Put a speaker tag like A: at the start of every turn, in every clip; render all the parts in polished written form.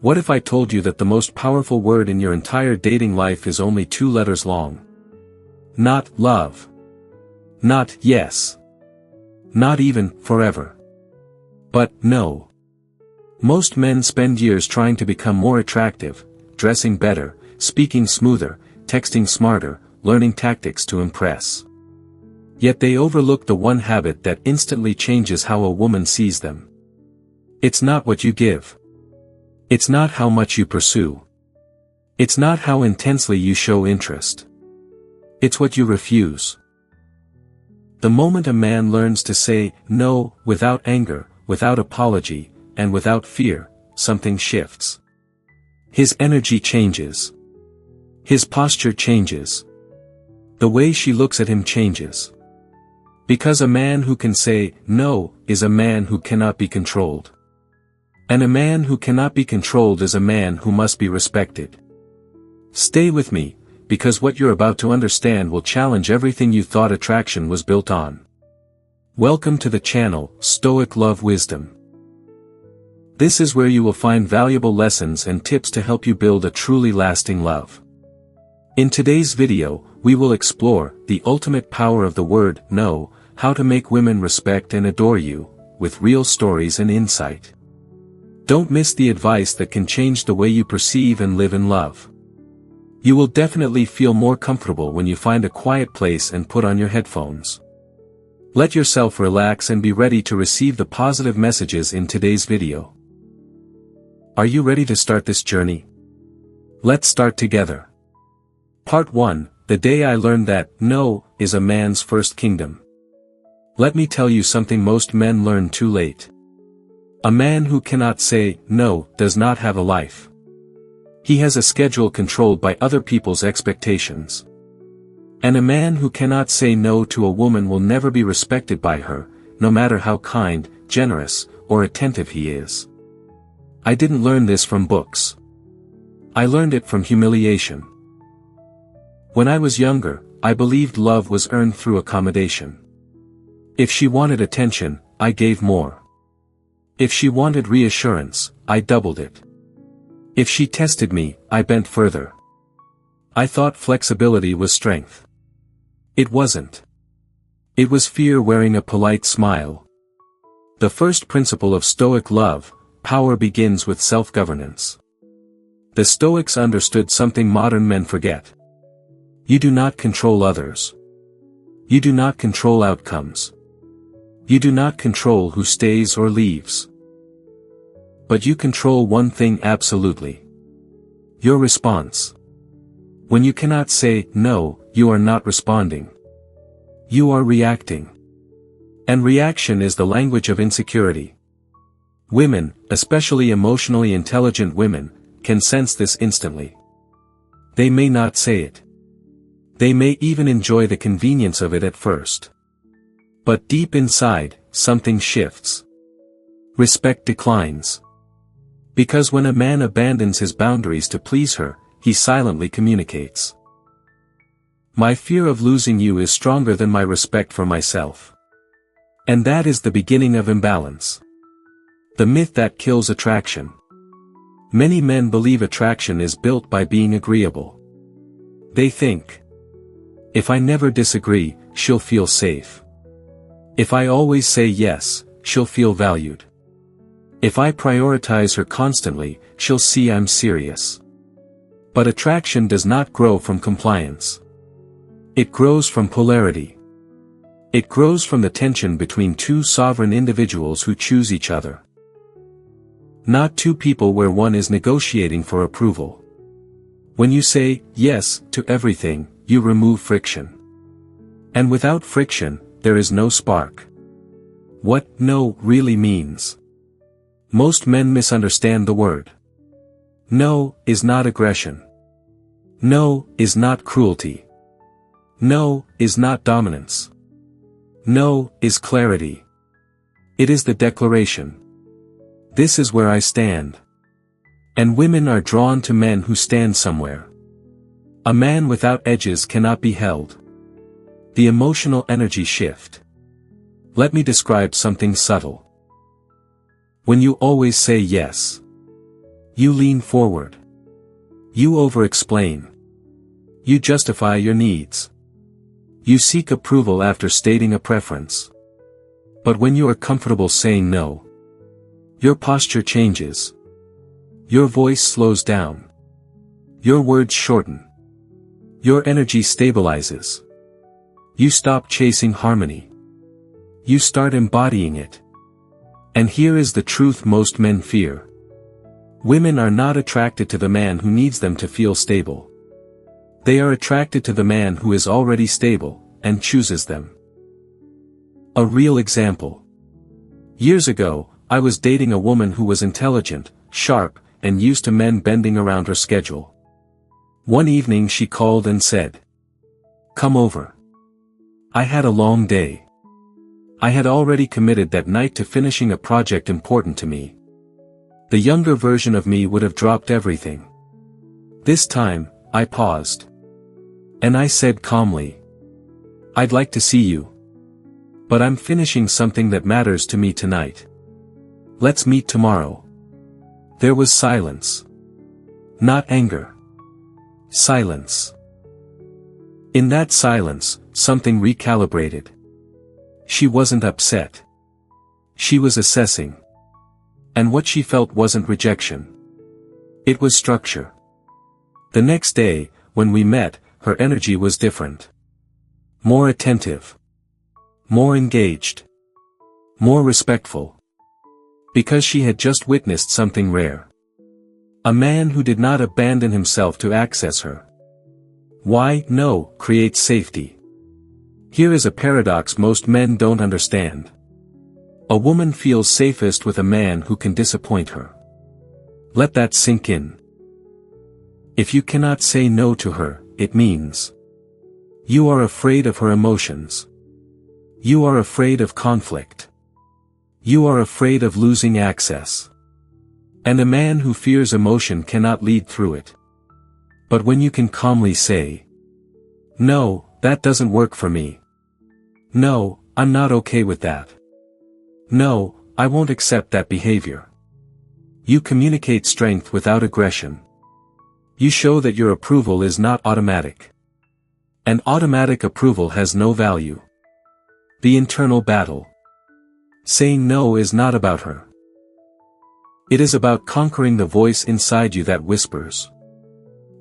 A: What if I told you that the most powerful word in your entire dating life is only 2 letters long? Not love. Not yes. Not even forever. But no. Most men spend years trying to become more attractive, dressing better, speaking smoother, texting smarter, learning tactics to impress. Yet they overlook the one habit that instantly changes how a woman sees them. It's not what you give. It's not how much you pursue. It's not how intensely you show interest. It's what you refuse. The moment a man learns to say no without anger, without apology, and without fear, something shifts. His energy changes. His posture changes. The way she looks at him changes. Because a man who can say no is a man who cannot be controlled. And a man who cannot be controlled is a man who must be respected. Stay with me, because what you're about to understand will challenge everything you thought attraction was built on. Welcome to the channel, Stoic Love Wisdom. This is where you will find valuable lessons and tips to help you build a truly lasting love. In today's video, we will explore the ultimate power of the word no, how to make women respect and adore you, with real stories and insight. Don't miss the advice that can change the way you perceive and live in love. You will definitely feel more comfortable when you find a quiet place and put on your headphones. Let yourself relax and be ready to receive the positive messages in today's video. Are you ready to start this journey? Let's start together. Part 1, the day I learned that no is a man's first kingdom. Let me tell you something most men learn too late. A man who cannot say no does not have a life. He has a schedule controlled by other people's expectations. And a man who cannot say no to a woman will never be respected by her, no matter how kind, generous, or attentive he is. I didn't learn this from books. I learned it from humiliation. When I was younger, I believed love was earned through accommodation. If she wanted attention, I gave more. If she wanted reassurance, I doubled it. If she tested me, I bent further. I thought flexibility was strength. It wasn't. It was fear wearing a polite smile. The first principle of Stoic love, power begins with self-governance. The Stoics understood something modern men forget. You do not control others. You do not control outcomes. You do not control who stays or leaves. But you control one thing absolutely. Your response. When you cannot say no, you are not responding. You are reacting. And reaction is the language of insecurity. Women, especially emotionally intelligent women, can sense this instantly. They may not say it. They may even enjoy the convenience of it at first. But deep inside, something shifts. Respect declines. Because when a man abandons his boundaries to please her, he silently communicates. My fear of losing you is stronger than my respect for myself. And that is the beginning of imbalance. The myth that kills attraction. Many men believe attraction is built by being agreeable. They think, if I never disagree, she'll feel safe. If I always say yes, she'll feel valued. If I prioritize her constantly, she'll see I'm serious. But attraction does not grow from compliance. It grows from polarity. It grows from the tension between two sovereign individuals who choose each other. Not two people where one is negotiating for approval. When you say yes to everything, you remove friction. And without friction, there is no spark. What no really means. Most men misunderstand the word. No is not aggression. No is not cruelty. No is not dominance. No is clarity. It is the declaration. This is where I stand. And women are drawn to men who stand somewhere. A man without edges cannot be held. The emotional energy shift. Let me describe something subtle. When you always say yes. You lean forward. You over-explain. You justify your needs. You seek approval after stating a preference. But when you are comfortable saying no, your posture changes. Your voice slows down. Your words shorten. Your energy stabilizes. You stop chasing harmony. You start embodying it. And here is the truth most men fear. Women are not attracted to the man who needs them to feel stable. They are attracted to the man who is already stable, and chooses them. A real example. Years ago, I was dating a woman who was intelligent, sharp, and used to men bending around her schedule. One evening she called and said, "Come over. I had a long day. I had already committed that night to finishing a project important to me." The younger version of me would have dropped everything. This time, I paused. And I said calmly, "I'd like to see you. But I'm finishing something that matters to me tonight. Let's meet tomorrow." There was silence. Not anger. Silence. In that silence, something recalibrated. She wasn't upset. She was assessing. And what she felt wasn't rejection. It was structure. The next day, when we met, her energy was different. More attentive. More engaged. More respectful. Because she had just witnessed something rare. A man who did not abandon himself to access her. Why no creates safety. Here is a paradox most men don't understand. A woman feels safest with a man who can disappoint her. Let that sink in. If you cannot say no to her, it means you are afraid of her emotions. You are afraid of conflict. You are afraid of losing access. And a man who fears emotion cannot lead through it. But when you can calmly say, "No, that doesn't work for me. No, I'm not okay with that. No, I won't accept that behavior." You communicate strength without aggression. You show that your approval is not automatic. And automatic approval has no value. The internal battle. Saying no is not about her. It is about conquering the voice inside you that whispers,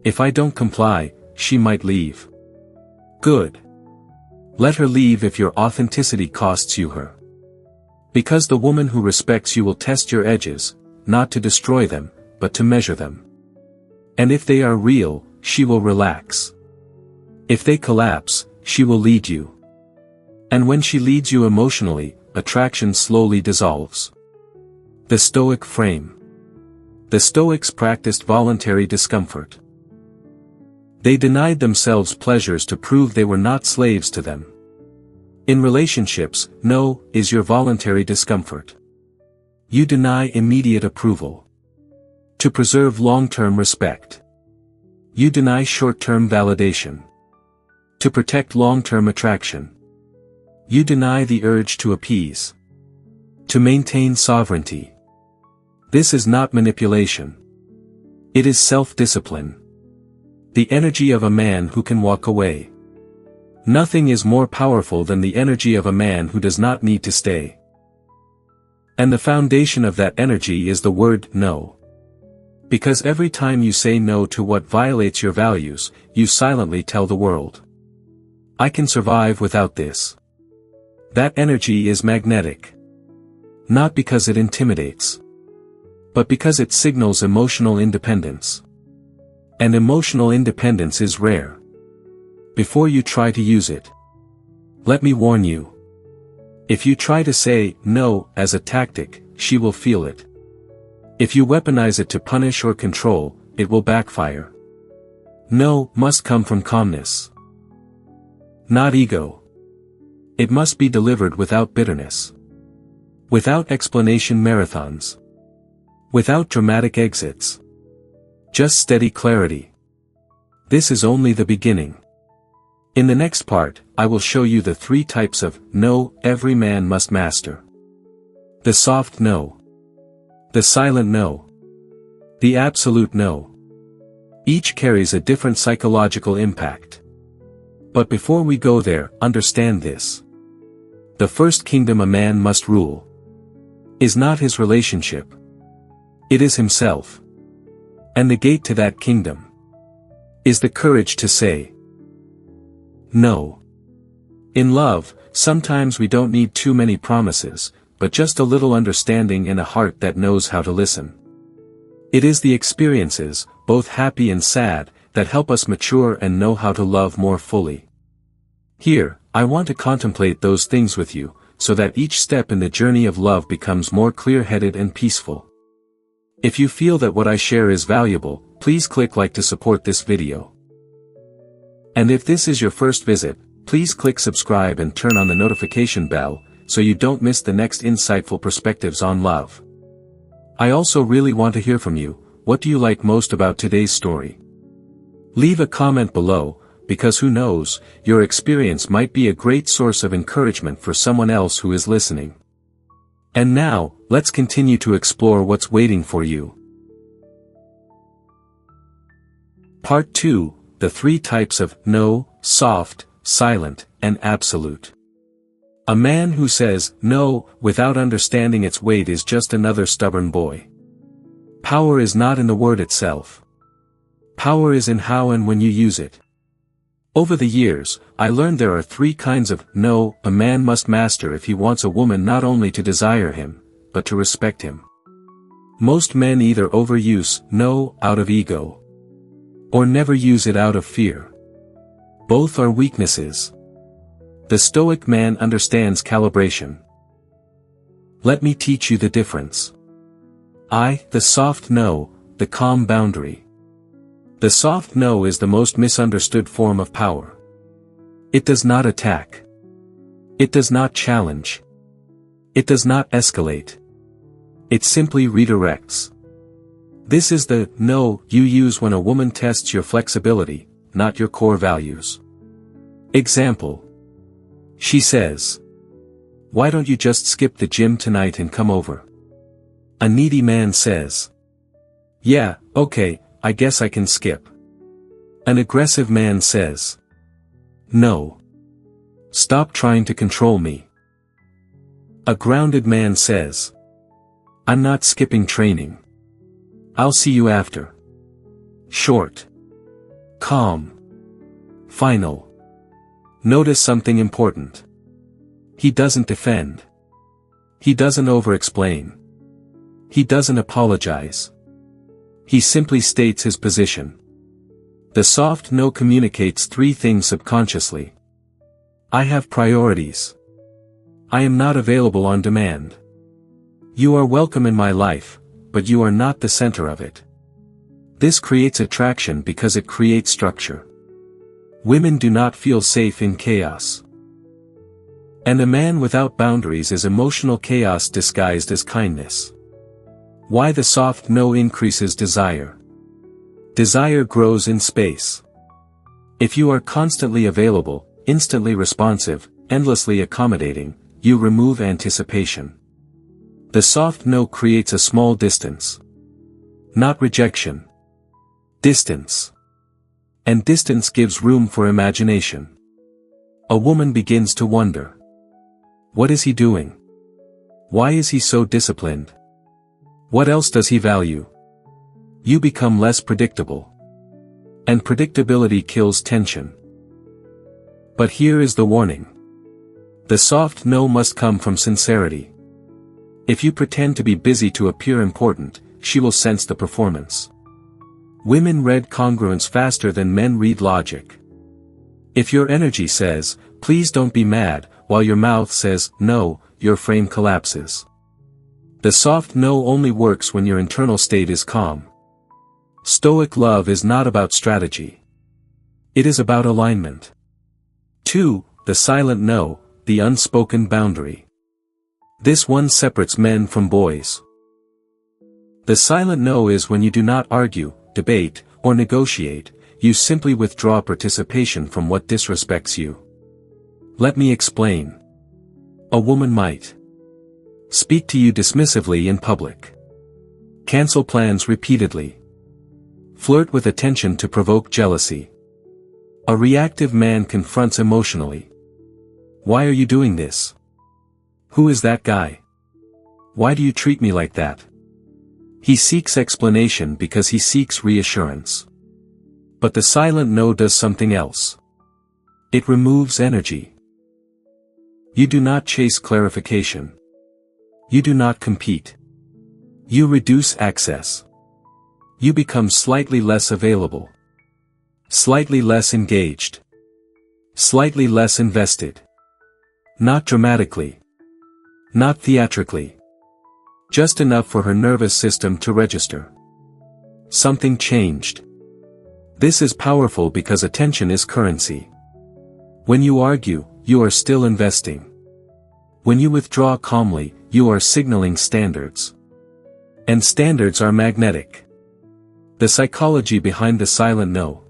A: "If I don't comply, she might leave." Good. Let her leave if your authenticity costs you her. Because the woman who respects you will test your edges, not to destroy them, but to measure them. And if they are real, she will relax. If they collapse, she will lead you. And when she leads you emotionally, attraction slowly dissolves. The Stoic frame. The Stoics practiced voluntary discomfort. They denied themselves pleasures to prove they were not slaves to them. In relationships, no is your voluntary discomfort. You deny immediate approval. To preserve long-term respect. You deny short-term validation. To protect long-term attraction. You deny the urge to appease. To maintain sovereignty. This is not manipulation. It is self-discipline. The energy of a man who can walk away. Nothing is more powerful than the energy of a man who does not need to stay. And the foundation of that energy is the word no. Because every time you say no to what violates your values, you silently tell the world, "I can survive without this." That energy is magnetic. Not because it intimidates, but because it signals emotional independence. And emotional independence is rare. Before you try to use it, let me warn you. If you try to say no as a tactic, she will feel it. If you weaponize it to punish or control, it will backfire. No must come from calmness. Not ego. It must be delivered without bitterness. Without explanation marathons. Without dramatic exits. Just steady clarity. This is only the beginning. In the next part, I will show you the 3 types of no every man must master. The soft no. The silent no. The absolute no. Each carries a different psychological impact. But before we go there, understand this. The first kingdom a man must rule is not his relationship. It is himself. And the gate to that kingdom is the courage to say no. In love, sometimes we don't need too many promises, but just a little understanding and a heart that knows how to listen. It is the experiences, both happy and sad, that help us mature and know how to love more fully. Here, I want to contemplate those things with you, so that each step in the journey of love becomes more clear-headed and peaceful. If you feel that what I share is valuable, please click like to support this video. And if this is your first visit, please click subscribe and turn on the notification bell, so you don't miss the next insightful perspectives on love. I also really want to hear from you. What do you like most about today's story? Leave a comment below, because who knows, your experience might be a great source of encouragement for someone else who is listening. And now, let's continue to explore what's waiting for you. Part 2, the 3 types of no: soft, silent, and absolute. A man who says no without understanding its weight is just another stubborn boy. Power is not in the word itself. Power is in how and when you use it. Over the years, I learned there are 3 kinds of no a man must master if he wants a woman not only to desire him, but to respect him. Most men either overuse no out of ego, or never use it out of fear. Both are weaknesses. The Stoic man understands calibration. Let me teach you the difference. The soft no, the calm boundary. The soft no is the most misunderstood form of power. It does not attack. It does not challenge. It does not escalate. It simply redirects. This is the no you use when a woman tests your flexibility, not your core values. Example. She says, "Why don't you just skip the gym tonight and come over?" A needy man says, "Yeah, okay, I guess I can skip." An aggressive man says, "No. Stop trying to control me." A grounded man says, "I'm not skipping training. I'll see you after." Short. Calm. Final. Notice something important. He doesn't defend. He doesn't over-explain. He doesn't apologize. He simply states his position. The soft no communicates 3 things subconsciously. I have priorities. I am not available on demand. You are welcome in my life, but you are not the center of it. This creates attraction because it creates structure. Women do not feel safe in chaos. And a man without boundaries is emotional chaos disguised as kindness. Why the soft no increases desire. Desire grows in space. If you are constantly available, instantly responsive, endlessly accommodating, you remove anticipation. The soft no creates a small distance. Not rejection. Distance. And distance gives room for imagination. A woman begins to wonder. What is he doing? Why is he so disciplined? What else does he value? You become less predictable. And predictability kills tension. But here is the warning. The soft no must come from sincerity. If you pretend to be busy to appear important, she will sense the performance. Women read congruence faster than men read logic. If your energy says, "Please don't be mad," while your mouth says, "No," your frame collapses. The soft no only works when your internal state is calm. Stoic love is not about strategy. It is about alignment. 2. The silent no, the unspoken boundary. This one separates men from boys. The silent no is when you do not argue, debate, or negotiate, you simply withdraw participation from what disrespects you. Let me explain. A woman might speak to you dismissively in public. Cancel plans repeatedly. Flirt with attention to provoke jealousy. A reactive man confronts emotionally. Why are you doing this? Who is that guy? Why do you treat me like that? He seeks explanation because he seeks reassurance. But the silent no does something else. It removes energy. You do not chase clarification. You do not compete. You reduce access. You become slightly less available. Slightly less engaged. Slightly less invested. Not dramatically. Not theatrically. Just enough for her nervous system to register. Something changed. This is powerful because attention is currency. When you argue, you are still investing. When you withdraw calmly, you are signaling standards. And standards are magnetic. The psychology behind the silent no.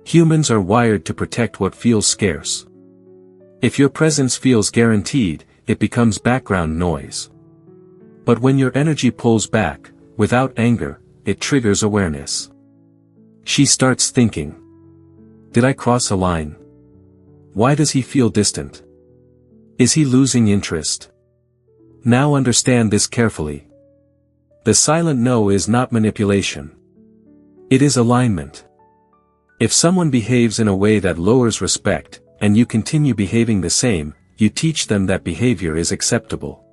A: Humans are wired to protect what feels scarce. If your presence feels guaranteed, it becomes background noise. But when your energy pulls back, without anger, it triggers awareness. She starts thinking. Did I cross a line? Why does he feel distant? Is he losing interest? Now understand this carefully. The silent no is not manipulation. It is alignment. If someone behaves in a way that lowers respect, and you continue behaving the same, you teach them that behavior is acceptable.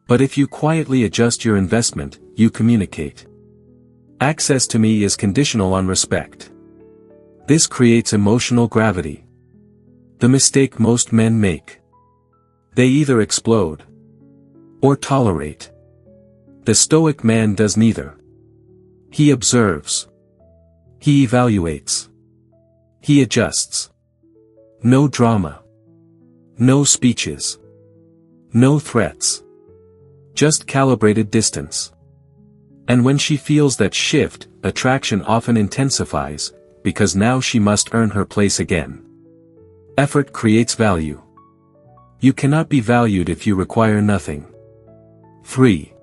A: But if you quietly adjust your investment, you communicate. Access to me is conditional on respect. This creates emotional gravity. The mistake most men make. They either explode or tolerate. The Stoic man does neither. He observes. He evaluates. He adjusts. No drama. No speeches. No threats. Just calibrated distance. And when she feels that shift, attraction often intensifies, because now she must earn her place again. Effort creates value. You cannot be valued if you require nothing. 3.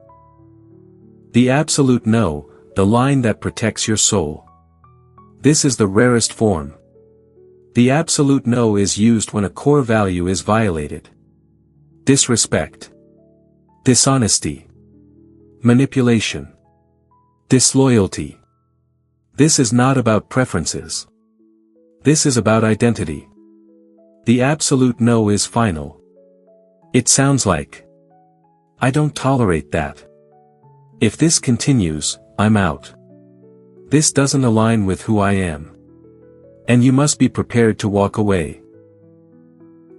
A: The absolute no, the line that protects your soul. This is the rarest form. The absolute no is used when a core value is violated. Disrespect. Dishonesty. Manipulation. Disloyalty. This is not about preferences. This is about identity. The absolute no is final. It sounds like, I don't tolerate that. If this continues, I'm out. This doesn't align with who I am. And you must be prepared to walk away.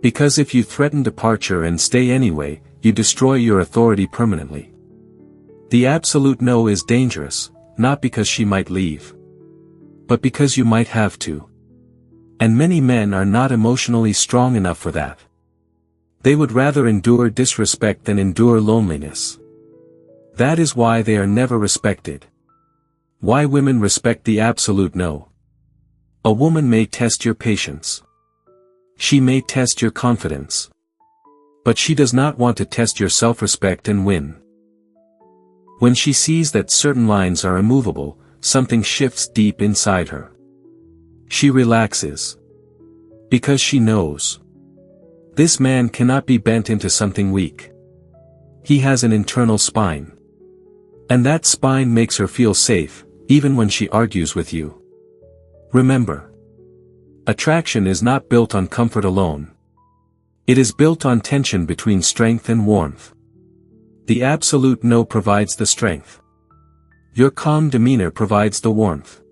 A: Because if you threaten departure and stay anyway, you destroy your authority permanently. The absolute no is dangerous, not because she might leave, but because you might have to. And many men are not emotionally strong enough for that. They would rather endure disrespect than endure loneliness. That is why they are never respected. Why women respect the absolute no. A woman may test your patience. She may test your confidence. But she does not want to test your self-respect and win. When she sees that certain lines are immovable, something shifts deep inside her. She relaxes. Because she knows. This man cannot be bent into something weak. He has an internal spine. And that spine makes her feel safe, even when she argues with you. Remember. Attraction is not built on comfort alone. It is built on tension between strength and warmth. The absolute no provides the strength. Your calm demeanor provides the warmth.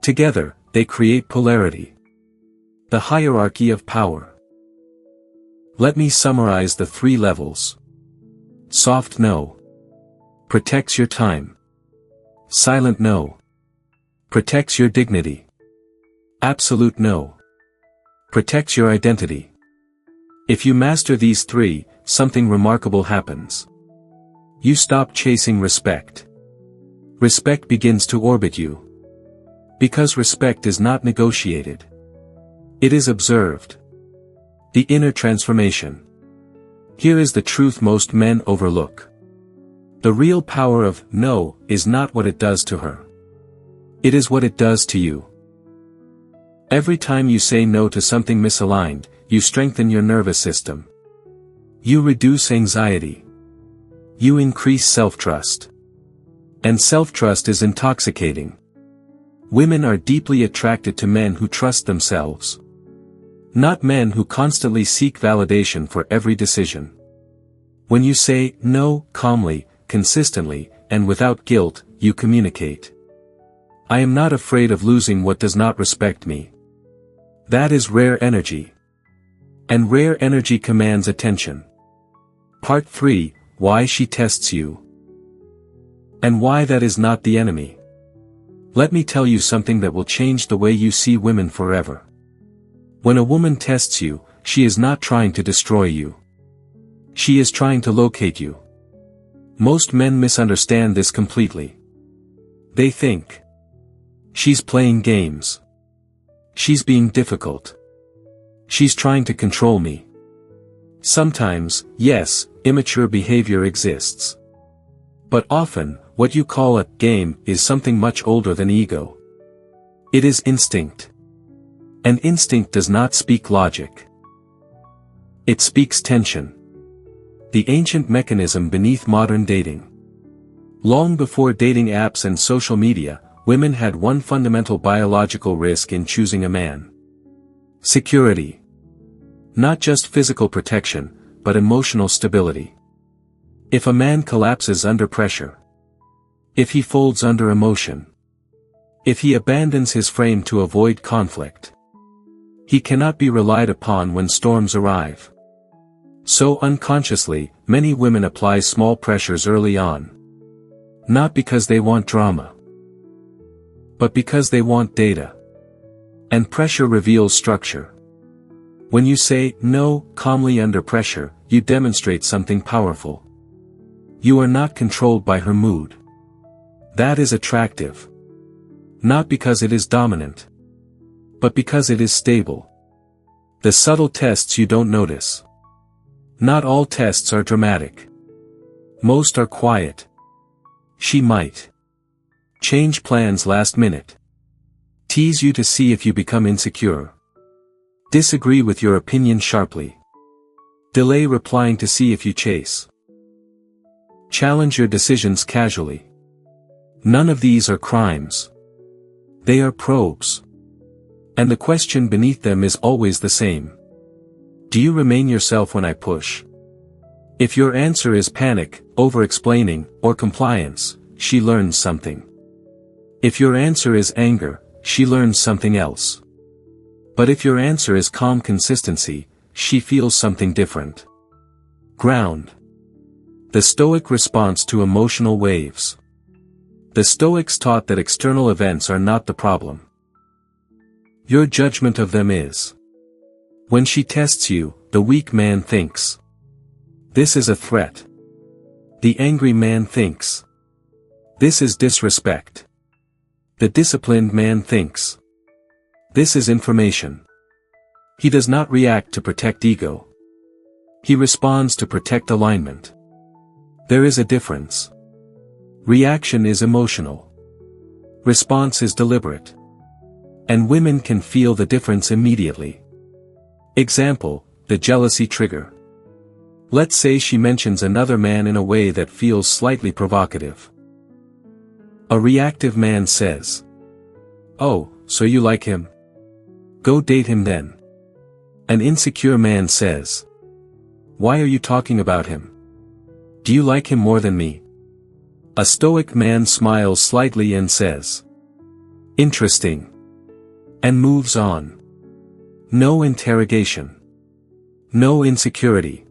A: Together, they create polarity. The hierarchy of power. Let me summarize the 3 levels. Soft no. Protects your time. Silent no. Protects your dignity. Absolute no. Protects your identity. If you master these 3, something remarkable happens. You stop chasing respect. Respect begins to orbit you. Because respect is not negotiated. It is observed. The inner transformation. Here is the truth most men overlook. The real power of no is not what it does to her. It is what it does to you. Every time you say no to something misaligned, you strengthen your nervous system. You reduce anxiety. You increase self-trust. And self-trust is intoxicating. Women are deeply attracted to men who trust themselves. Not men who constantly seek validation for every decision. When you say no calmly, consistently, and without guilt, you communicate. I am not afraid of losing what does not respect me. That is rare energy. And rare energy commands attention. Part 3, Why she tests you. And why that is not the enemy. Let me tell you something that will change the way you see women forever. When a woman tests you, she is not trying to destroy you. She is trying to locate you. Most men misunderstand this completely. They think, she's playing games. She's being difficult. She's trying to control me. Sometimes, yes, immature behavior exists. But often, what you call a game is something much older than ego. It is instinct. And instinct does not speak logic. It speaks tension. The ancient mechanism beneath modern dating. Long before dating apps and social media, women had one fundamental biological risk in choosing a man. Security. Not just physical protection, but emotional stability. If a man collapses under pressure. If he folds under emotion. If he abandons his frame to avoid conflict. He cannot be relied upon when storms arrive. So unconsciously, many women apply small pressures early on. Not because they want drama. But because they want data. And pressure reveals structure. When you say no calmly under pressure, you demonstrate something powerful. You are not controlled by her mood. That is attractive. Not because it is dominant. But because it is stable. The subtle tests you don't notice. Not all tests are dramatic. Most are quiet. She might change plans last minute. Tease you to see if you become insecure. Disagree with your opinion sharply. Delay replying to see if you chase. Challenge your decisions casually. None of these are crimes. They are probes. And the question beneath them is always the same. Do you remain yourself when I push? If your answer is panic, over-explaining, or compliance, she learns something. If your answer is anger, she learns something else. But if your answer is calm consistency, she feels something different. Ground. The Stoic response to emotional waves. The Stoics taught that external events are not the problem. Your judgment of them is. When she tests you, the weak man thinks. This is a threat. The angry man thinks. This is disrespect. The disciplined man thinks. This is information. He does not react to protect ego. He responds to protect alignment. There is a difference. Reaction is emotional. Response is deliberate. And women can feel the difference immediately. Example, the jealousy trigger. Let's say she mentions another man in a way that feels slightly provocative. A reactive man says, "Oh, so you like him? Go date him then." An insecure man says, "Why are you talking about him? Do you like him more than me?" A Stoic man smiles slightly and says, "Interesting." And moves on. No interrogation. No insecurity.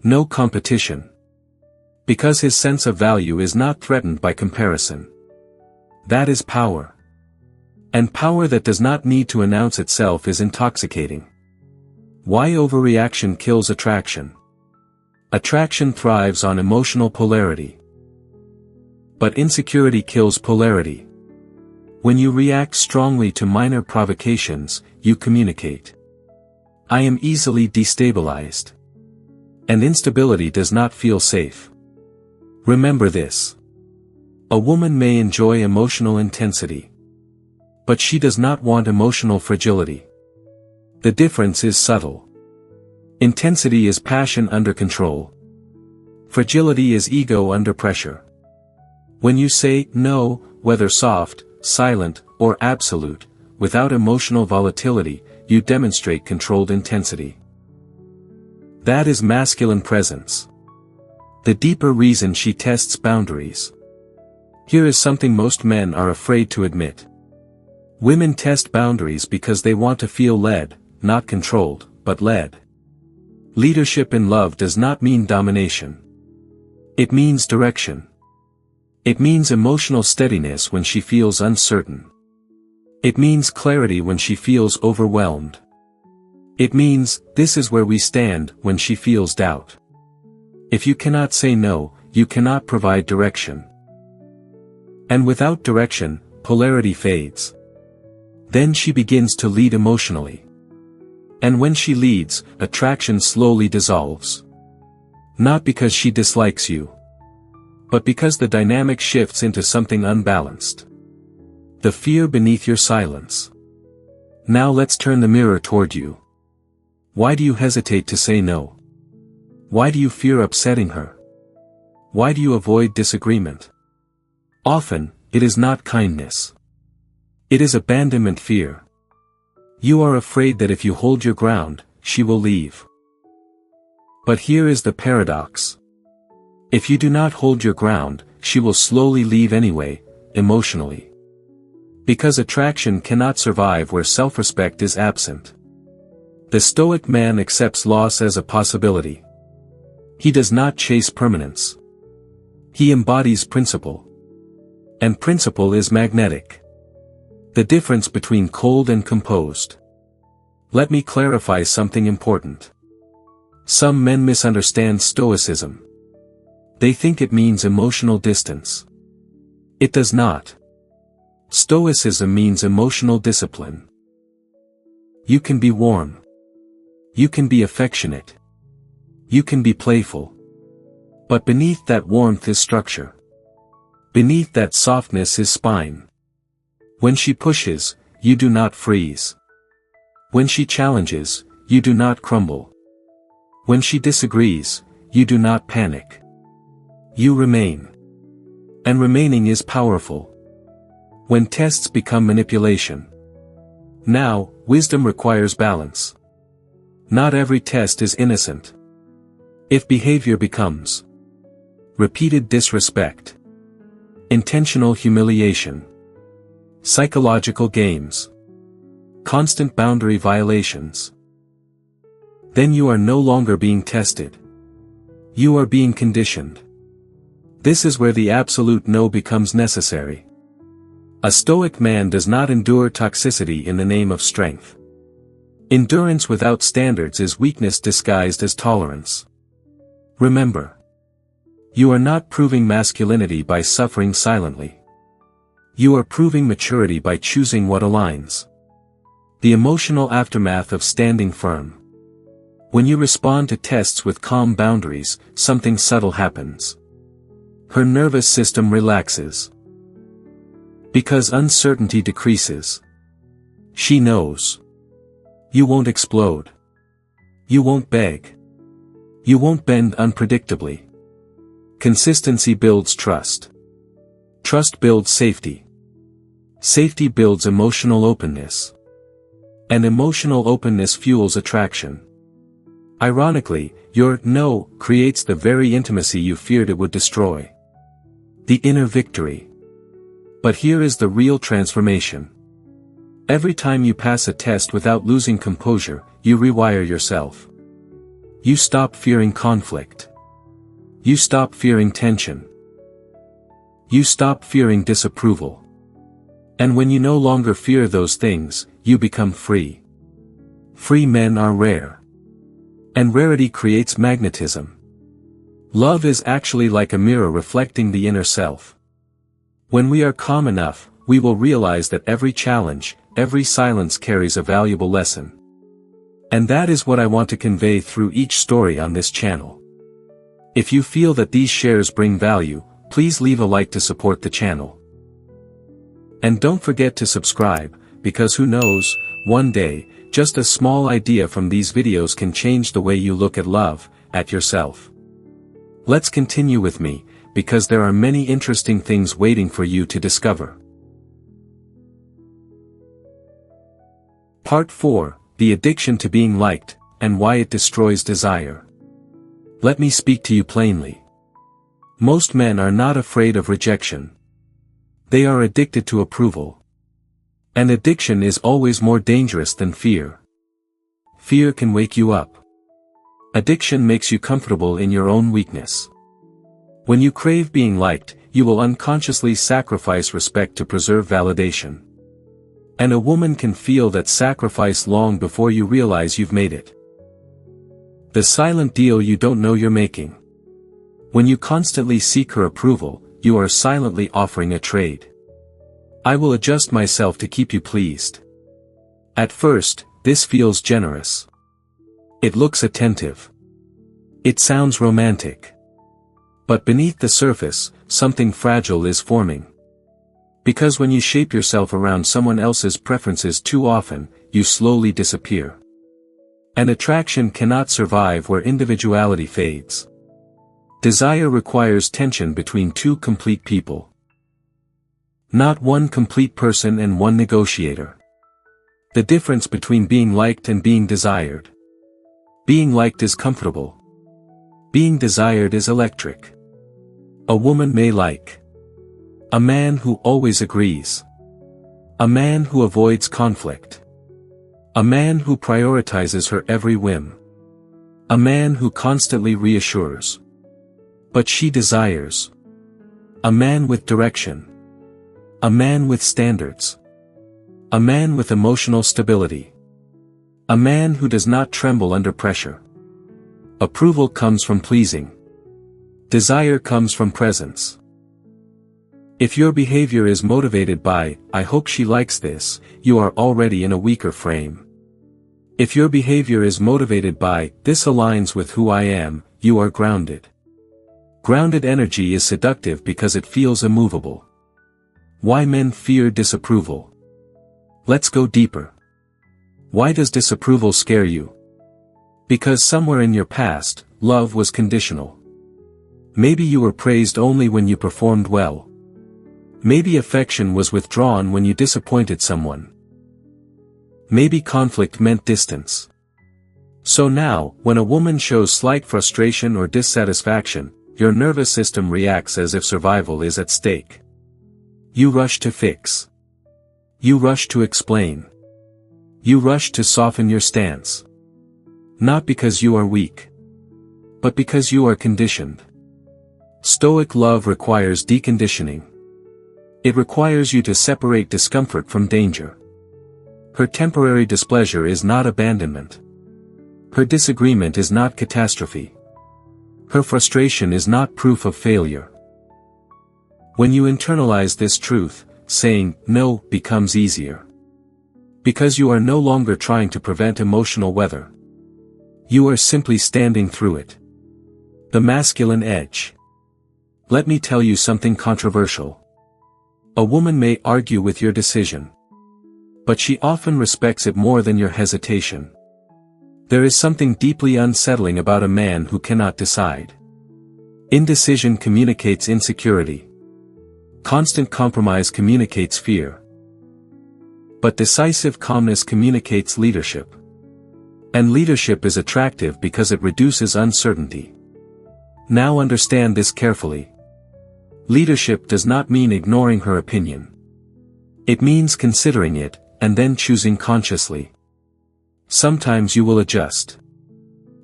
A: No competition. Because his sense of value is not threatened by comparison. That is power. And power that does not need to announce itself is intoxicating. Why overreaction kills attraction? Attraction thrives on emotional polarity. But insecurity kills polarity. When you react strongly to minor provocations, you communicate. I am easily destabilized. And instability does not feel safe. Remember this. A woman may enjoy emotional intensity. But she does not want emotional fragility. The difference is subtle. Intensity is passion under control. Fragility is ego under pressure. When you say no, whether soft, silent, or absolute, without emotional volatility, you demonstrate controlled intensity. That is masculine presence. The deeper reason she tests boundaries. Here is something most men are afraid to admit. Women test boundaries because they want to feel led, not controlled, but led. Leadership in love does not mean domination. It means direction. It means emotional steadiness when she feels uncertain. It means clarity when she feels overwhelmed. It means, this is where we stand, when she feels doubt. If you cannot say no, you cannot provide direction. And without direction, polarity fades. Then she begins to lead emotionally. And when she leads, attraction slowly dissolves. Not because she dislikes you, but because the dynamic shifts into something unbalanced. The fear beneath your silence. Now let's turn the mirror toward you. Why do you hesitate to say no? Why do you fear upsetting her? Why do you avoid disagreement? Often, it is not kindness. It is abandonment fear. You are afraid that if you hold your ground, she will leave. But here is the paradox. If you do not hold your ground, she will slowly leave anyway, emotionally. Because attraction cannot survive where self-respect is absent. The Stoic man accepts loss as a possibility. He does not chase permanence. He embodies principle. And principle is magnetic. The difference between cold and composed. Let me clarify something important. Some men misunderstand Stoicism. They think it means emotional distance. It does not. Stoicism means emotional discipline. You can be warm. You can be affectionate. You can be playful. But beneath that warmth is structure. Beneath that softness is spine. When she pushes, you do not freeze. When she challenges, you do not crumble. When she disagrees, you do not panic. You remain. And remaining is powerful. When tests become manipulation. Now, wisdom requires balance. Not every test is innocent. If behavior becomes repeated disrespect, intentional humiliation, psychological games, constant boundary violations, then you are no longer being tested. You are being conditioned. This is where the absolute no becomes necessary. A Stoic man does not endure toxicity in the name of strength. Endurance without standards is weakness disguised as tolerance. Remember, you are not proving masculinity by suffering silently. You are proving maturity by choosing what aligns. The emotional aftermath of standing firm. When you respond to tests with calm boundaries, something subtle happens. Her nervous system relaxes. Because uncertainty decreases. She knows. You won't explode. You won't beg. You won't bend unpredictably. Consistency builds trust. Trust builds safety. Safety builds emotional openness. And emotional openness fuels attraction. Ironically, your no creates the very intimacy you feared it would destroy. The inner victory. But here is the real transformation. Every time you pass a test without losing composure, you rewire yourself. You stop fearing conflict. You stop fearing tension. You stop fearing disapproval. And when you no longer fear those things, you become free. Free men are rare. And rarity creates magnetism. Love is actually like a mirror reflecting the inner self. When we are calm enough, we will realize that every challenge, every silence carries a valuable lesson. And that is what I want to convey through each story on this channel. If you feel that these shares bring value, please leave a like to support the channel. And don't forget to subscribe, because who knows, one day, just a small idea from these videos can change the way you look at love, at yourself. Let's continue with me, because there are many interesting things waiting for you to discover. Part 4, The Addiction to Being Liked, and Why It Destroys Desire. Let me speak to you plainly. Most men are not afraid of rejection. They are addicted to approval. And addiction is always more dangerous than fear. Fear can wake you up. Addiction makes you comfortable in your own weakness. When you crave being liked, you will unconsciously sacrifice respect to preserve validation. And a woman can feel that sacrifice long before you realize you've made it. The silent deal you don't know you're making. When you constantly seek her approval, you are silently offering a trade. I will adjust myself to keep you pleased. At first, this feels generous. It looks attentive. It sounds romantic. But beneath the surface, something fragile is forming. Because when you shape yourself around someone else's preferences too often, you slowly disappear. An attraction cannot survive where individuality fades. Desire requires tension between two complete people. Not one complete person and one negotiator. The difference between being liked and being desired. Being liked is comfortable. Being desired is electric. A woman may like a man who always agrees. A man who avoids conflict. A man who prioritizes her every whim. A man who constantly reassures. But she desires a man with direction. A man with standards. A man with emotional stability. A man who does not tremble under pressure. Approval comes from pleasing. Desire comes from presence. If your behavior is motivated by, "I hope she likes this," you are already in a weaker frame. If your behavior is motivated by, "This aligns with who I am," you are grounded. Grounded energy is seductive because it feels immovable. Why men fear disapproval? Let's go deeper. Why does disapproval scare you? Because somewhere in your past, love was conditional. Maybe you were praised only when you performed well. Maybe affection was withdrawn when you disappointed someone. Maybe conflict meant distance. So now, when a woman shows slight frustration or dissatisfaction, your nervous system reacts as if survival is at stake. You rush to fix. You rush to explain. You rush to soften your stance. Not because you are weak, but because you are conditioned. Stoic love requires deconditioning. It requires you to separate discomfort from danger. Her temporary displeasure is not abandonment. Her disagreement is not catastrophe. Her frustration is not proof of failure. When you internalize this truth, saying no becomes easier. Because you are no longer trying to prevent emotional weather. You are simply standing through it. The masculine edge. Let me tell you something controversial. A woman may argue with your decision. But she often respects it more than your hesitation. There is something deeply unsettling about a man who cannot decide. Indecision communicates insecurity. Constant compromise communicates fear. But decisive calmness communicates leadership. And leadership is attractive because it reduces uncertainty. Now understand this carefully. Leadership does not mean ignoring her opinion. It means considering it, and then choosing consciously. Sometimes you will adjust.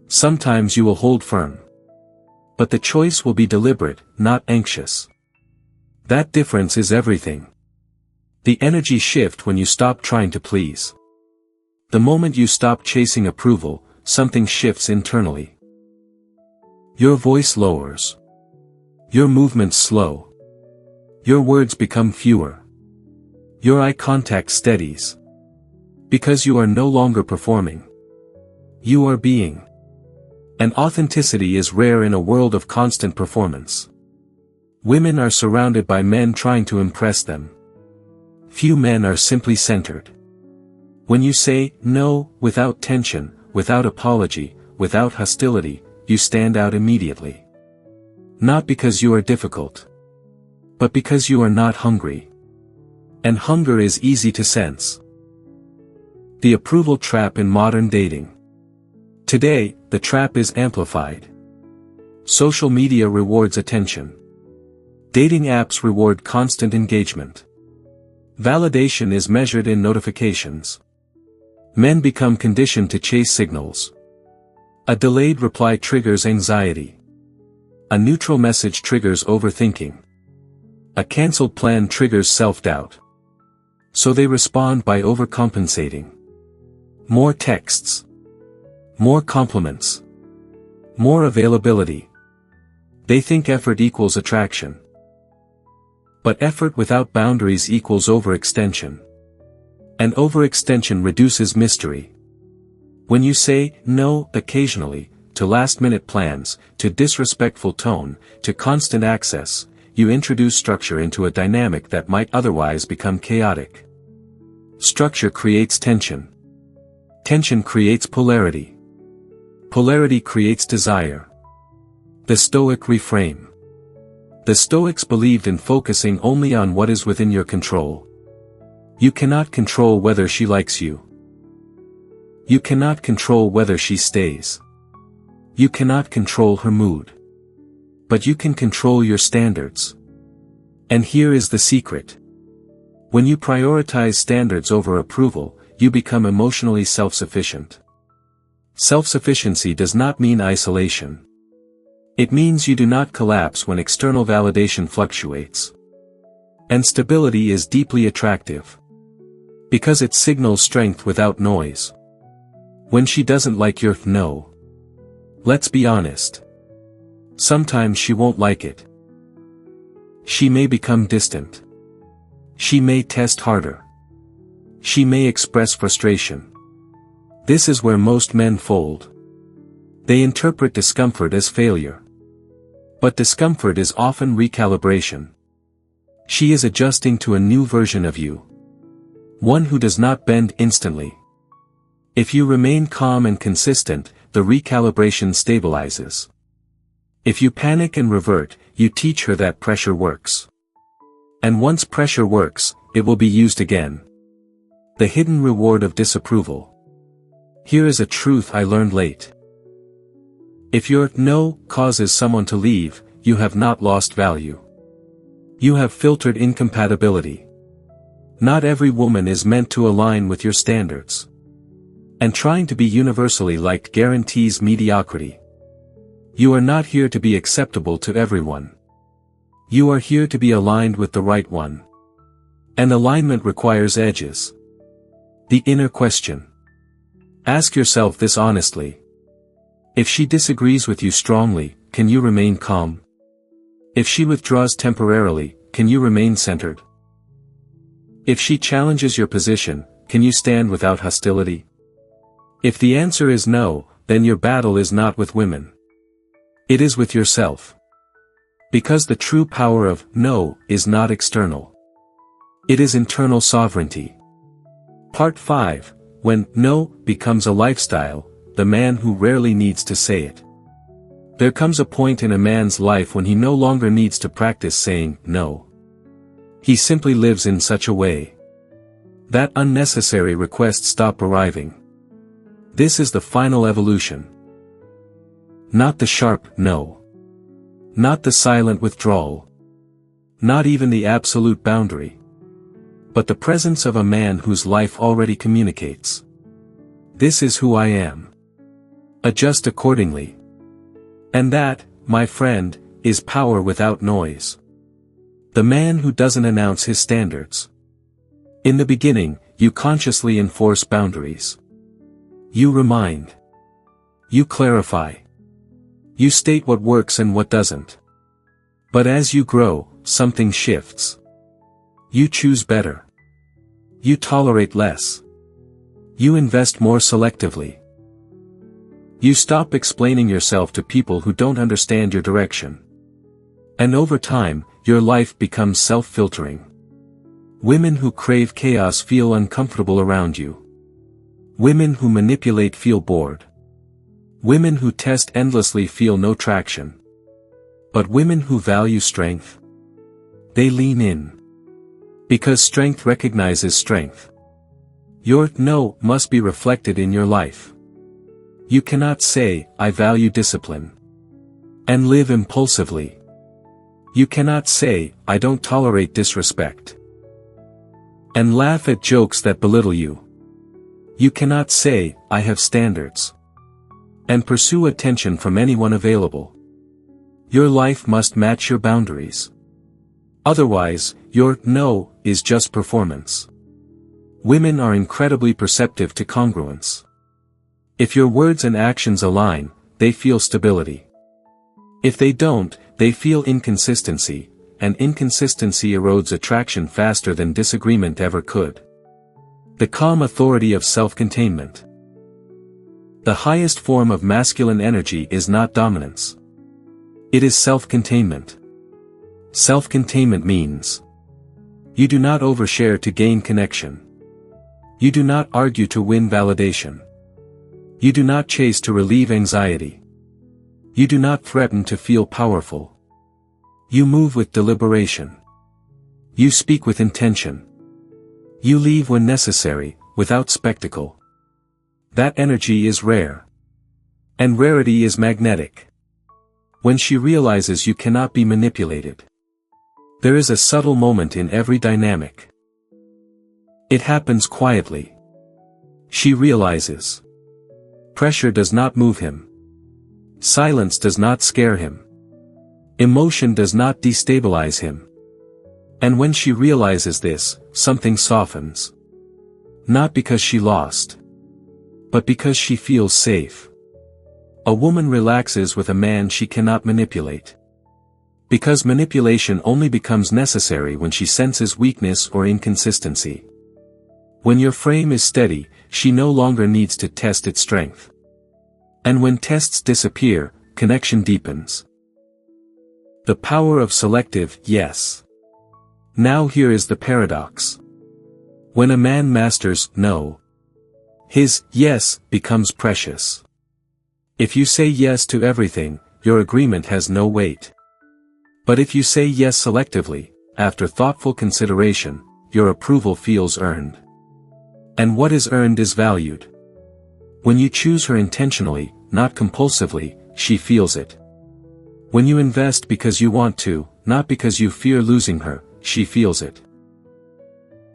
A: Sometimes you will hold firm. But the choice will be deliberate, not anxious. That difference is everything. The energy shift when you stop trying to please. The moment you stop chasing approval, something shifts internally. Your voice lowers. Your movements slow. Your words become fewer. Your eye contact steadies. Because you are no longer performing. You are being. And authenticity is rare in a world of constant performance. Women are surrounded by men trying to impress them. Few men are simply centered. When you say no, without tension, without apology, without hostility, you stand out immediately. Not because you are difficult, but because you are not hungry. And hunger is easy to sense. The approval trap in modern dating. Today, the trap is amplified. Social media rewards attention. Dating apps reward constant engagement. Validation is measured in notifications. Men become conditioned to chase signals. A delayed reply triggers anxiety. A neutral message triggers overthinking. A cancelled plan triggers self-doubt. So they respond by overcompensating. More texts. More compliments. More availability. They think effort equals attraction. But effort without boundaries equals overextension. And overextension reduces mystery. When you say no occasionally, to last-minute plans, to disrespectful tone, to constant access, you introduce structure into a dynamic that might otherwise become chaotic. Structure creates tension. Tension creates polarity. Polarity creates desire. The Stoic reframe. The Stoics believed in focusing only on what is within your control. You cannot control whether she likes you. You cannot control whether she stays. You cannot control her mood. But you can control your standards. And here is the secret. When you prioritize standards over approval, you become emotionally self-sufficient. Self-sufficiency does not mean isolation. It means you do not collapse when external validation fluctuates. And stability is deeply attractive. Because it signals strength without noise. When she doesn't like your no. Let's be honest. Sometimes she won't like it. She may become distant. She may test harder. She may express frustration. This is where most men fold. They interpret discomfort as failure. But discomfort is often recalibration. She is adjusting to a new version of you. One who does not bend instantly. If you remain calm and consistent, the recalibration stabilizes. If you panic and revert, you teach her that pressure works. And once pressure works, it will be used again. The hidden reward of disapproval. Here is a truth I learned late. If your no causes someone to leave, you have not lost value. You have filtered incompatibility. Not every woman is meant to align with your standards. And trying to be universally liked guarantees mediocrity. You are not here to be acceptable to everyone. You are here to be aligned with the right one. And alignment requires edges. The inner question. Ask yourself this honestly. If she disagrees with you strongly, can you remain calm? If she withdraws temporarily, can you remain centered? If she challenges your position, can you stand without hostility? If the answer is no, then your battle is not with women. It is with yourself. Because the true power of no is not external. It is internal sovereignty. Part 5. When no becomes a lifestyle, the man who rarely needs to say it. There comes a point in a man's life when he no longer needs to practice saying no. He simply lives in such a way that unnecessary requests stop arriving. This is the final evolution. Not the sharp no. Not the silent withdrawal. Not even the absolute boundary. But the presence of a man whose life already communicates. This is who I am. Adjust accordingly. And that, my friend, is power without noise. The man who doesn't announce his standards. In the beginning, you consciously enforce boundaries. You remind. You clarify. You state what works and what doesn't. But as you grow, something shifts. You choose better. You tolerate less. You invest more selectively. You stop explaining yourself to people who don't understand your direction. And over time, your life becomes self-filtering. Women who crave chaos feel uncomfortable around you. Women who manipulate feel bored. Women who test endlessly feel no traction. But women who value strength, they lean in. Because strength recognizes strength. Your no must be reflected in your life. You cannot say, I value discipline, and live impulsively. You cannot say, I don't tolerate disrespect, and laugh at jokes that belittle you. You cannot say, I have standards, and pursue attention from anyone available. Your life must match your boundaries. Otherwise, your no is just performance. Women are incredibly perceptive to congruence. If your words and actions align, they feel stability. If they don't, they feel inconsistency, and inconsistency erodes attraction faster than disagreement ever could. The calm authority of self-containment. The highest form of masculine energy is not dominance. It is self-containment. Self-containment means you do not overshare to gain connection. You do not argue to win validation. You do not chase to relieve anxiety. You do not threaten to feel powerful. You move with deliberation. You speak with intention. You leave when necessary, without spectacle. That energy is rare. And rarity is magnetic. When she realizes you cannot be manipulated. There is a subtle moment in every dynamic. It happens quietly. She realizes. Pressure does not move him. Silence does not scare him. Emotion does not destabilize him. And when she realizes this, something softens. Not because she lost, but because she feels safe. A woman relaxes with a man she cannot manipulate. Because manipulation only becomes necessary when she senses weakness or inconsistency. When your frame is steady, she no longer needs to test its strength. And when tests disappear, connection deepens. The power of selective yes. Now here is the paradox. When a man masters no, his yes becomes precious. If you say yes to everything, your agreement has no weight. But if you say yes selectively, after thoughtful consideration, your approval feels earned. And what is earned is valued. When you choose her intentionally, not compulsively, she feels it. When you invest because you want to, not because you fear losing her, she feels it.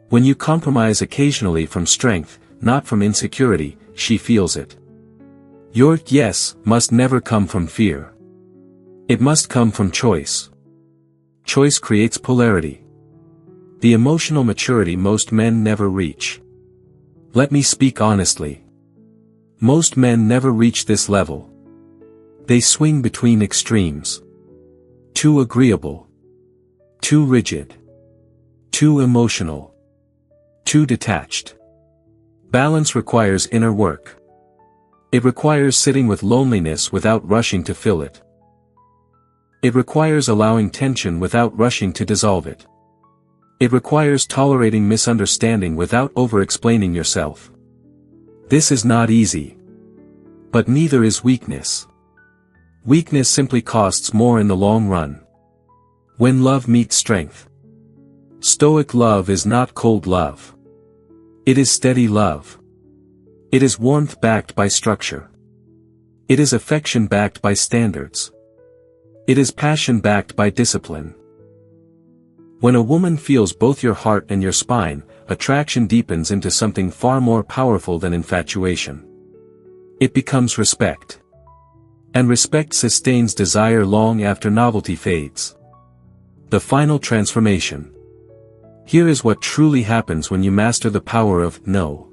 A: When you compromise occasionally from strength, not from insecurity, she feels it. Your yes must never come from fear. It must come from choice. Choice creates polarity. The emotional maturity most men never reach. Let me speak honestly. Most men never reach this level. They swing between extremes. Too agreeable. Too rigid. Too emotional. Too detached. Balance requires inner work. It requires sitting with loneliness without rushing to fill it. It requires allowing tension without rushing to dissolve it. It requires tolerating misunderstanding without over-explaining yourself. This is not easy. But neither is weakness. Weakness simply costs more in the long run. When love meets strength. Stoic love is not cold love. It is steady love. It is warmth backed by structure. It is affection backed by standards. It is passion backed by discipline. When a woman feels both your heart and your spine, attraction deepens into something far more powerful than infatuation. It becomes respect. And respect sustains desire long after novelty fades. The final transformation. Here is what truly happens when you master the power of no.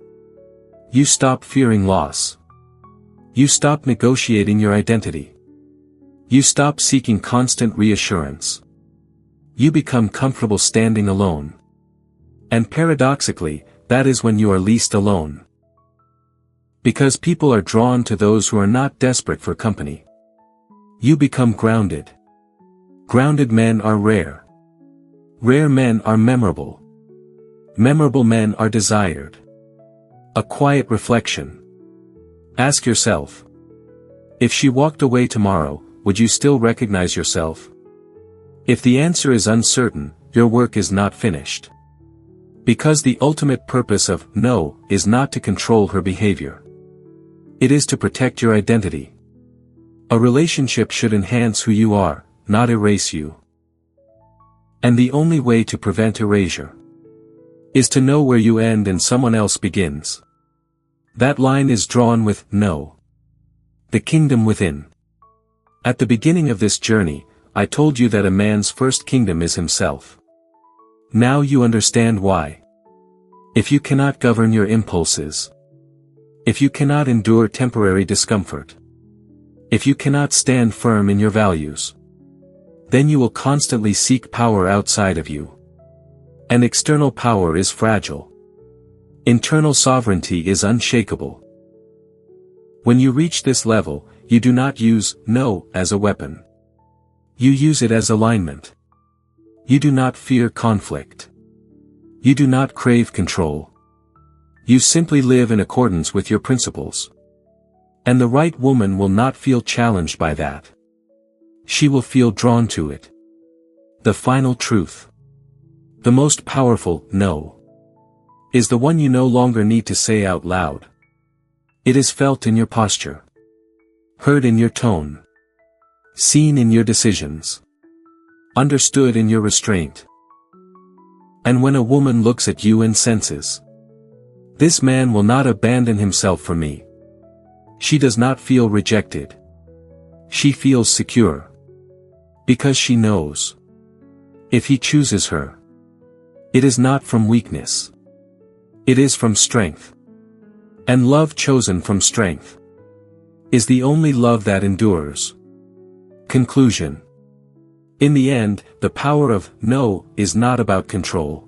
A: You stop fearing loss. You stop negotiating your identity. You stop seeking constant reassurance. You become comfortable standing alone. And paradoxically, that is when you are least alone. Because people are drawn to those who are not desperate for company. You become grounded. Grounded men are rare. Rare men are memorable. Memorable men are desired. A quiet reflection. Ask yourself. If she walked away tomorrow, would you still recognize yourself? If the answer is uncertain, your work is not finished. Because the ultimate purpose of no is not to control her behavior. It is to protect your identity. A relationship should enhance who you are, not erase you. And the only way to prevent erasure is to know where you end and someone else begins. That line is drawn with no. The kingdom within. At the beginning of this journey, I told you that a man's first kingdom is himself. Now you understand why. If you cannot govern your impulses, if you cannot endure temporary discomfort, if you cannot stand firm in your values, then you will constantly seek power outside of you. And external power is fragile. Internal sovereignty is unshakable. When you reach this level, you do not use no as a weapon. You use it as alignment. You do not fear conflict. You do not crave control. You simply live in accordance with your principles. And the right woman will not feel challenged by that. She will feel drawn to it. The final truth. The most powerful no is the one you no longer need to say out loud. It is felt in your posture, heard in your tone, seen in your decisions, understood in your restraint. And when a woman looks at you and senses, this man will not abandon himself for me, she does not feel rejected. She feels secure. Because she knows. If he chooses her, it is not from weakness. It is from strength. And love chosen from strength is the only love that endures. Conclusion. In the end, the power of no is not about control.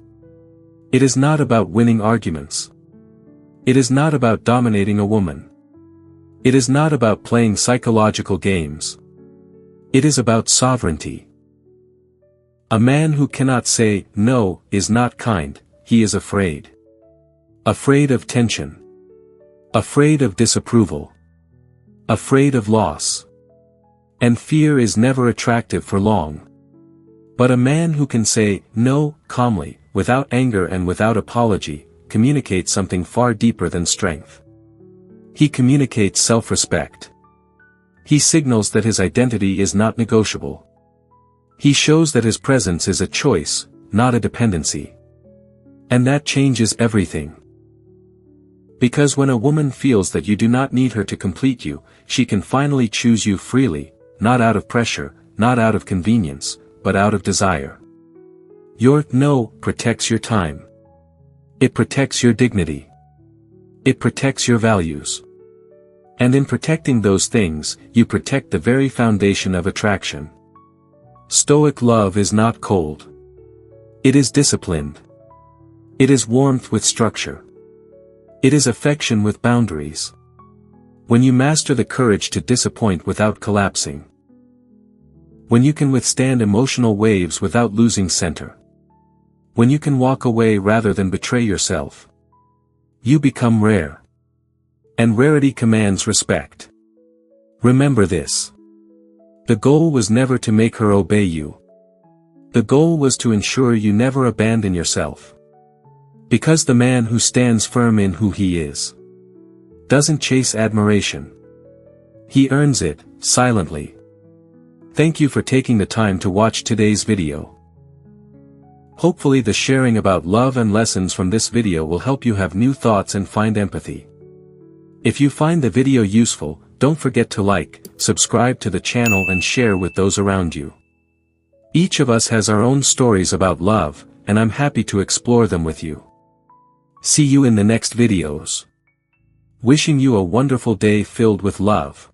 A: It is not about winning arguments. It is not about dominating a woman. It is not about playing psychological games. It is about sovereignty. A man who cannot say no is not kind, he is afraid. Afraid of tension. Afraid of disapproval. Afraid of loss. And fear is never attractive for long. But a man who can say no calmly, without anger and without apology, communicates something far deeper than strength. He communicates self-respect. He signals that his identity is not negotiable. He shows that his presence is a choice, not a dependency. And that changes everything. Because when a woman feels that you do not need her to complete you, she can finally choose you freely, not out of pressure, not out of convenience, but out of desire. Your no protects your time. It protects your dignity. It protects your values. And in protecting those things, you protect the very foundation of attraction. Stoic love is not cold. It is disciplined. It is warmth with structure. It is affection with boundaries. When you master the courage to disappoint without collapsing. When you can withstand emotional waves without losing center. When you can walk away rather than betray yourself. You become rare. And rarity commands respect. Remember this. The goal was never to make her obey you. The goal was to ensure you never abandon yourself. Because the man who stands firm in who he is doesn't chase admiration. He earns it, silently. Thank you for taking the time to watch today's video. Hopefully the sharing about love and lessons from this video will help you have new thoughts and find empathy. If you find the video useful, don't forget to like, subscribe to the channel and share with those around you. Each of us has our own stories about love, and I'm happy to explore them with you. See you in the next videos. Wishing you a wonderful day filled with love.